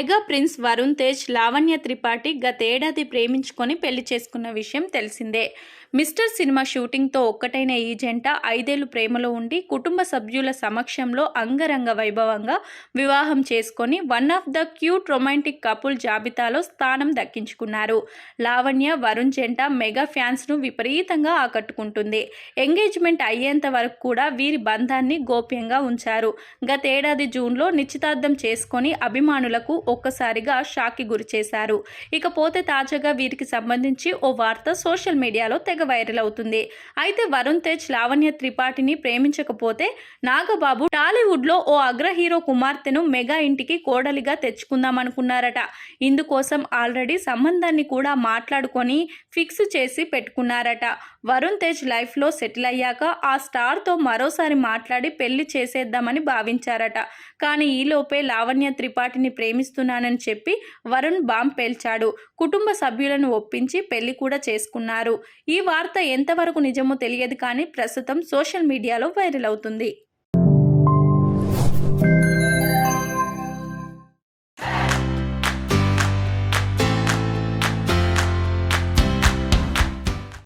Mega prince Varun Tej, Lavanya Tripathi గతేడాది ప్రేమించుకొని పెళ్లి చేసుకున్న విషయం తెలిసిందే. మిస్టర్ సినిమా షూటింగ్తో ఒక్కటైన ఈ జంట 5 ఏళ్లు ప్రేమలో ఉండి కుటుంబ సభ్యుల సమక్షంలో అంగరంగ వైభవంగా వివాహం చేసుకొని one of the cute romantic couple జాబితాలో స్థానం దక్కించుకున్నారు. లావణ్య, వరుణ్ జంట మెగా ఫ్యాన్స్ను విపరీతంగా ఆకట్టుకుంటుంది. ఎంగేజ్మెంట్ అయ్యేంత వరకు కూడా వీరి బంధాన్ని గోప్యంగా ఉంచారు. గతేడాది జూన్లో నిశ్చితార్థం చేసుకొని అభిమానులకు ఒక్కసారిగా షాక్కి గురిచేశారు. ఇకపోతే తాజాగా వీరికి సంబంధించి ఓ వార్త సోషల్ మీడియాలో తెగ వైరల్ అవుతుంది. అయితే వరుణ్ తేజ్ లావణ్య త్రిపాఠిని ప్రేమించకపోతే నాగబాబు టాలీవుడ్లో ఓ అగ్ర హీరో కుమార్తెను మెగా ఇంటికి కోడలిగా తెచ్చుకుందామనుకున్నారట. ఇందుకోసం ఆల్రెడీ సంబంధాన్ని కూడా మాట్లాడుకొని ఫిక్స్ చేసి పెట్టుకున్నారట. వరుణ్ తేజ్ లైఫ్లో సెటిల్ అయ్యాక ఆ స్టార్తో మరోసారి మాట్లాడి పెళ్లి చేసేద్దామని భావించారట. కానీ ఈలోపే లావణ్య త్రిపాఠిని ప్రేమిస్తున్నానని చెప్పి వరుణ్ బాంబ్ పేల్చాడు. కుటుంబ సభ్యులను ఒప్పించి పెళ్లి కూడా చేసుకున్నారు. ఈ వార్త ఎంతవరకు నిజమో తెలియదు కానీ ప్రస్తుతం సోషల్ మీడియాలో వైరల్ అవుతుంది.